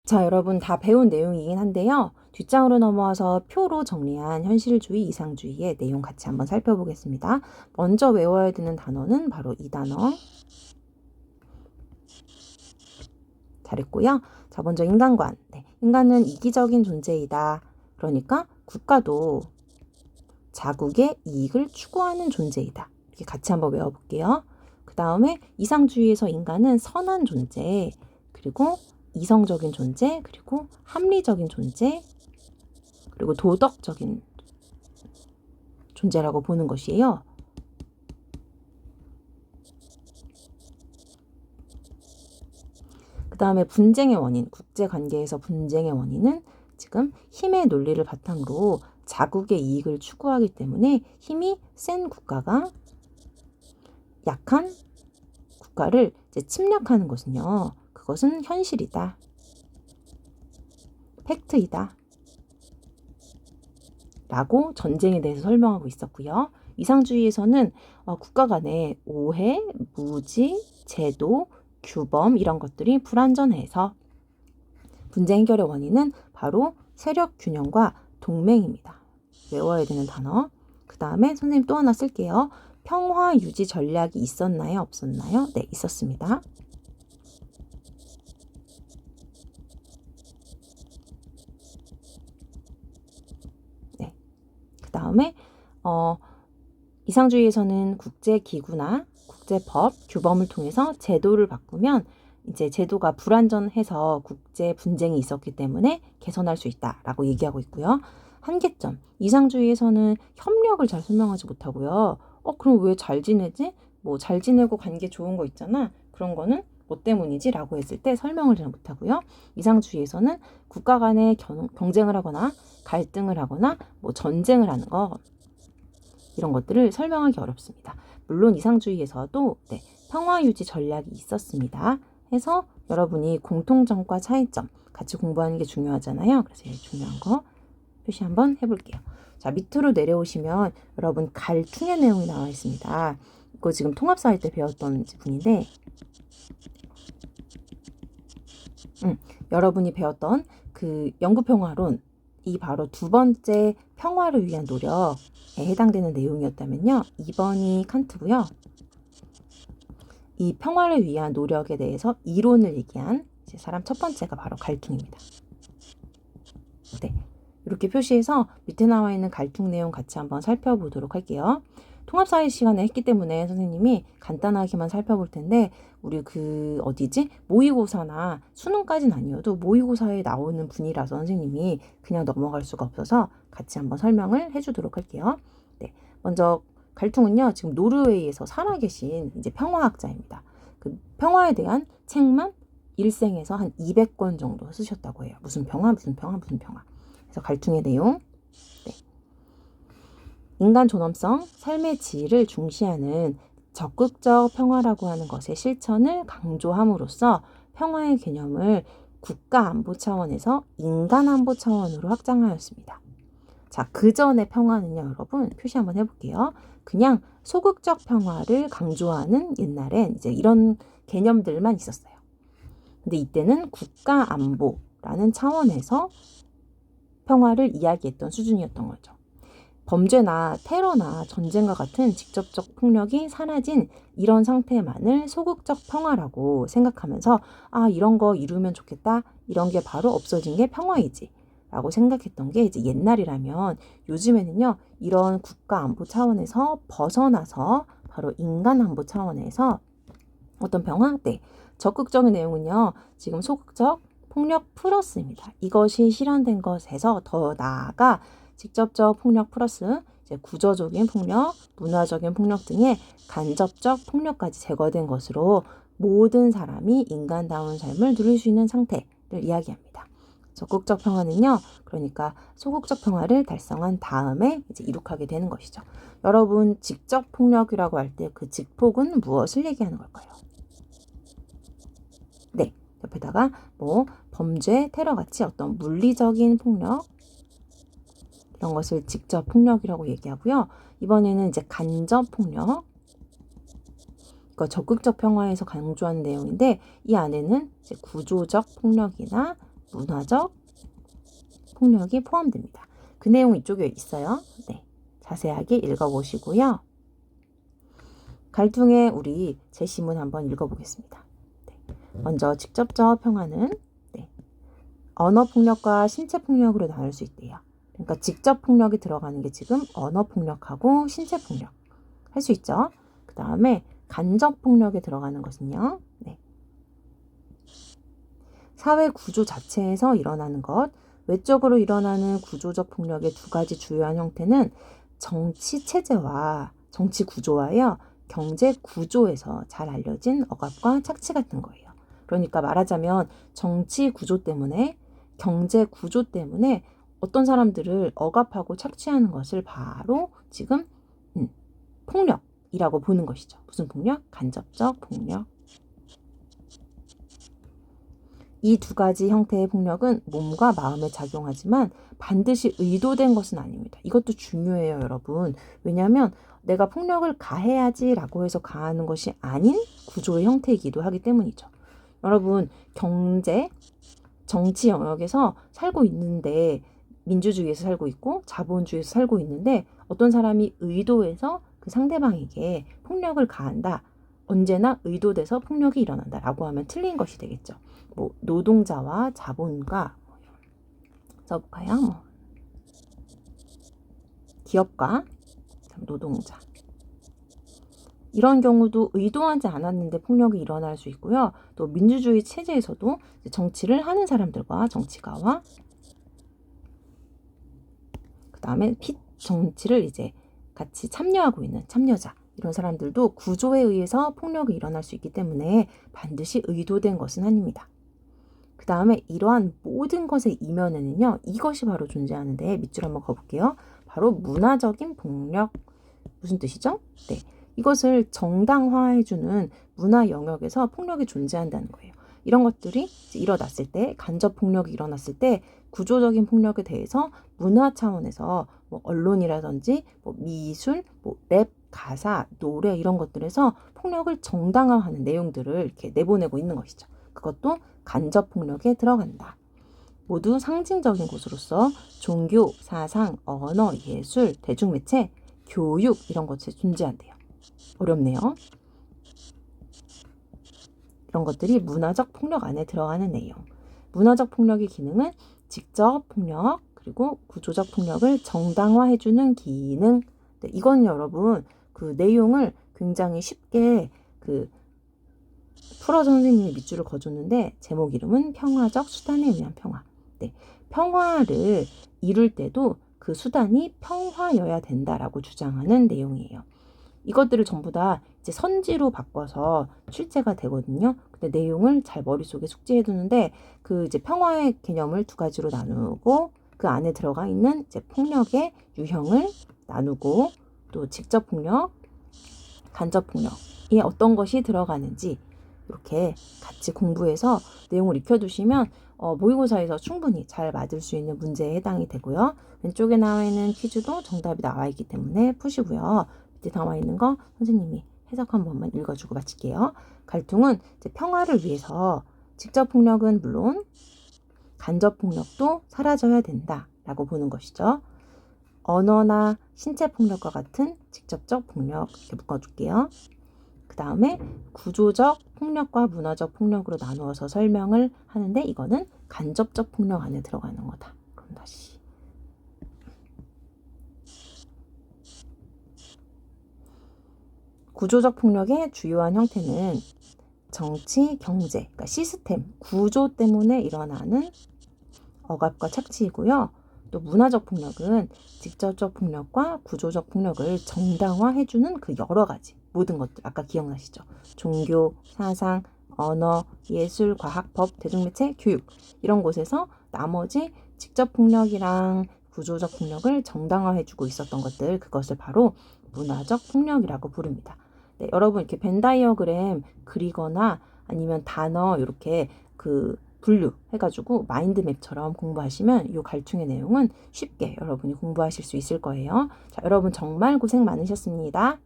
자, 여러분 다 배운 내용이긴 한데요. 뒷장으로 넘어와서 표로 정리한 현실주의, 이상주의의 내용 같이 한번 살펴보겠습니다. 먼저 외워야 되는 단어는 바로 이 단어. 잘했고요. 자, 먼저 인간관. 네, 인간은 이기적인 존재이다. 그러니까 국가도 자국의 이익을 추구하는 존재이다. 이렇게 같이 한번 외워볼게요. 그 다음에 이상주의에서 인간은 선한 존재, 그리고 이성적인 존재, 그리고 합리적인 존재, 그리고 도덕적인 존재라고 보는 것이에요. 그 다음에 분쟁의 원인, 국제관계에서 분쟁의 원인은 지금 힘의 논리를 바탕으로 자국의 이익을 추구하기 때문에 힘이 센 국가가 약한 국가를 이제 침략하는 것은요. 그것은 현실이다. 팩트이다. 라고 전쟁에 대해서 설명하고 있었고요. 이상주의에서는 국가 간의 오해, 무지, 제도, 규범 이런 것들이 불완전해서 분쟁 해결의 원인은 바로 세력 균형과 동맹입니다. 외워야 되는 단어. 그 다음에 선생님 또 하나 쓸게요. 평화 유지 전략이 있었나요? 없었나요? 네, 있었습니다. 네. 그 다음에 이상주의에서는 국제기구나 국제법, 규범을 통해서 제도를 바꾸면 이제 제도가 불완전해서 국제 분쟁이 있었기 때문에 개선할 수 있다라고 얘기하고 있고요. 한계점, 이상주의에서는 협력을 잘 설명하지 못하고요. 그럼 왜 잘 지내지? 뭐 잘 지내고 관계 좋은 거 있잖아. 그런 거는 뭐 때문이지? 라고 했을 때 설명을 잘 못하고요. 이상주의에서는 국가 간의 경쟁을 하거나 갈등을 하거나 뭐 전쟁을 하는 거 이런 것들을 설명하기 어렵습니다. 물론 이상주의에서도 평화 유지 전략이 있었습니다. 해서 여러분이 공통점과 차이점 같이 공부하는 게 중요하잖아요. 그래서 제일 중요한 거 표시 한번 해볼게요. 자, 밑으로 내려오시면 여러분 갈퉁의 내용이 나와 있습니다. 이거 지금 통합사회 때 배웠던 부분인데 여러분이 배웠던 그 영구평화론 이 바로 두 번째 평화를 위한 노력에 해당되는 내용이었다면요. 2번이 칸트고요. 이 평화를 위한 노력에 대해서 이론을 얘기한 사람 첫 번째가 바로 갈퉁입니다. 네, 이렇게 표시해서 밑에 나와 있는 갈퉁 내용 같이 한번 살펴보도록 할게요. 통합사회 시간에 했기 때문에 선생님이 간단하게만 살펴볼 텐데 우리 모의고사나 수능까지는 아니어도 모의고사에 나오는 분이라서 선생님이 그냥 넘어갈 수가 없어서 같이 한번 설명을 해주도록 할게요. 네, 먼저 갈퉁은요 지금 노르웨이에서 살아계신 이제 평화학자입니다. 그 평화에 대한 책만 일생에서 한 200권 정도 쓰셨다고 해요. 무슨 평화. 그래서 갈퉁의 내용. 인간 존엄성, 삶의 질을 중시하는 적극적 평화라고 하는 것의 실천을 강조함으로써 평화의 개념을 국가 안보 차원에서 인간 안보 차원으로 확장하였습니다. 자, 그 전의 평화는요, 여러분 표시 한번 해볼게요. 그냥 소극적 평화를 강조하는 옛날엔 이제 이런 개념들만 있었어요. 근데 이때는 국가 안보라는 차원에서 평화를 이야기했던 수준이었던 거죠. 범죄나 테러나 전쟁과 같은 직접적 폭력이 사라진 이런 상태만을 소극적 평화라고 생각하면서 이런 거 이루면 좋겠다. 이런 게 바로 없어진 게 평화이지. 라고 생각했던 게 이제 옛날이라면 요즘에는요. 이런 국가 안보 차원에서 벗어나서 바로 인간 안보 차원에서 어떤 평화? 네. 적극적인 내용은요. 지금 소극적 폭력 플러스입니다. 이것이 실현된 것에서 더 나아가 직접적 폭력 플러스 이제 구조적인 폭력, 문화적인 폭력 등의 간접적 폭력까지 제거된 것으로 모든 사람이 인간다운 삶을 누릴 수 있는 상태를 이야기합니다. 적극적 평화는요, 그러니까 소극적 평화를 달성한 다음에 이제 이룩하게 되는 것이죠. 여러분, 직접 폭력이라고 할 때 그 직폭은 무엇을 얘기하는 걸까요? 네, 옆에다가 뭐 범죄, 테러 같이 어떤 물리적인 폭력 이런 것을 직접 폭력이라고 얘기하고요. 이번에는 이제 간접 폭력, 그러니까 적극적 평화에서 강조하는 내용인데 이 안에는 이제 구조적 폭력이나 문화적 폭력이 포함됩니다. 그 내용 이쪽에 있어요. 네, 자세하게 읽어보시고요. 갈등의 우리 제시문 한번 읽어보겠습니다. 네, 먼저 직접적 평화는 언어 폭력과 신체 폭력으로 나눌 수 있대요. 그러니까 직접 폭력이 들어가는 게 지금 언어 폭력하고 신체 폭력 할 수 있죠. 그 다음에 간접 폭력에 들어가는 것은요. 사회 구조 자체에서 일어나는 것, 외적으로 일어나는 구조적 폭력의 두 가지 주요한 형태는 정치 체제와 정치 구조와요. 경제 구조에서 잘 알려진 억압과 착취 같은 거예요. 그러니까 말하자면 정치 구조 때문에 경제 구조 때문에 어떤 사람들을 억압하고 착취하는 것을 바로 지금 폭력이라고 보는 것이죠. 무슨 폭력? 간접적 폭력. 이 두 가지 형태의 폭력은 몸과 마음에 작용하지만 반드시 의도된 것은 아닙니다. 이것도 중요해요, 여러분. 왜냐하면 내가 폭력을 가해야지라고 해서 가하는 것이 아닌 구조의 형태이기도 하기 때문이죠. 여러분, 경제, 정치 영역에서 살고 있는데 민주주의에서 살고 있고 자본주의에서 살고 있는데 어떤 사람이 의도해서 그 상대방에게 폭력을 가한다. 언제나 의도돼서 폭력이 일어난다라고 하면 틀린 것이 되겠죠. 뭐 노동자와 자본가 써볼까요? 기업과 노동자 이런 경우도 의도하지 않았는데 폭력이 일어날 수 있고요. 또 민주주의 체제에서도 정치를 하는 사람들과 정치가와 그 다음에 정치를 이제 같이 참여하고 있는 참여자 이런 사람들도 구조에 의해서 폭력이 일어날 수 있기 때문에 반드시 의도된 것은 아닙니다. 그 다음에 이러한 모든 것의 이면에는요. 이것이 바로 존재하는데 밑줄 한번 가볼게요. 바로 문화적인 폭력. 무슨 뜻이죠? 네, 이것을 정당화해주는 문화 영역에서 폭력이 존재한다는 거예요. 이런 것들이 일어났을 때 간접 폭력이 일어났을 때 구조적인 폭력에 대해서 문화 차원에서 뭐 언론이라든지 뭐 미술, 뭐 랩, 가사, 노래 이런 것들에서 폭력을 정당화하는 내용들을 이렇게 내보내고 있는 것이죠. 그것도 간접 폭력에 들어간다. 모두 상징적인 곳으로서 종교, 사상, 언어, 예술, 대중매체, 교육 이런 것이 존재한대요. 어렵네요. 이런 것들이 문화적 폭력 안에 들어가는 내용. 문화적 폭력의 기능은 직접 폭력 그리고 구조적 폭력을 정당화해주는 기능. 네, 이건 여러분 그 내용을 굉장히 쉽게 풀어서 선생님이 밑줄을 그어줬는데 제목 이름은 평화적 수단에 의한 평화. 네, 평화를 이룰 때도 그 수단이 평화여야 된다라고 주장하는 내용이에요. 이것들을 전부 다 이제 선지로 바꿔서 출제가 되거든요. 근데 내용을 잘 머릿속에 숙지해 두는데 그 이제 평화의 개념을 두 가지로 나누고 그 안에 들어가 있는 이제 폭력의 유형을 나누고 또 직접 폭력, 간접 폭력이 어떤 것이 들어가는지 이렇게 같이 공부해서 내용을 익혀두시면 모의고사에서 충분히 잘 맞을 수 있는 문제에 해당이 되고요. 왼쪽에 나와 있는 퀴즈도 정답이 나와 있기 때문에 푸시고요. 밑에 나와 있는 거 선생님이 해석 한 번만 읽어주고 마칠게요. 갈등은 이제 평화를 위해서 직접 폭력은 물론 간접 폭력도 사라져야 된다라고 보는 것이죠. 언어나 신체 폭력과 같은 직접적 폭력 이렇게 묶어줄게요. 그 다음에 구조적 폭력과 문화적 폭력으로 나누어서 설명을 하는데 이거는 간접적 폭력 안에 들어가는 거다. 그럼 다시 구조적 폭력의 주요한 형태는 정치, 경제, 그러니까 시스템, 구조 때문에 일어나는 억압과 착취이고요. 또 문화적 폭력은 직접적 폭력과 구조적 폭력을 정당화해주는 그 여러 가지 모든 것들 아까 기억나시죠? 종교, 사상, 언어, 예술, 과학, 법, 대중매체, 교육 이런 곳에서 나머지 직접 폭력이랑 구조적 폭력을 정당화해주고 있었던 것들 그것을 바로 문화적 폭력이라고 부릅니다. 네, 여러분 이렇게 벤 다이어그램 그리거나 아니면 단어 이렇게 분류해가지고 마인드맵처럼 공부하시면 이 갈충의 내용은 쉽게 여러분이 공부하실 수 있을 거예요. 자, 여러분 정말 고생 많으셨습니다.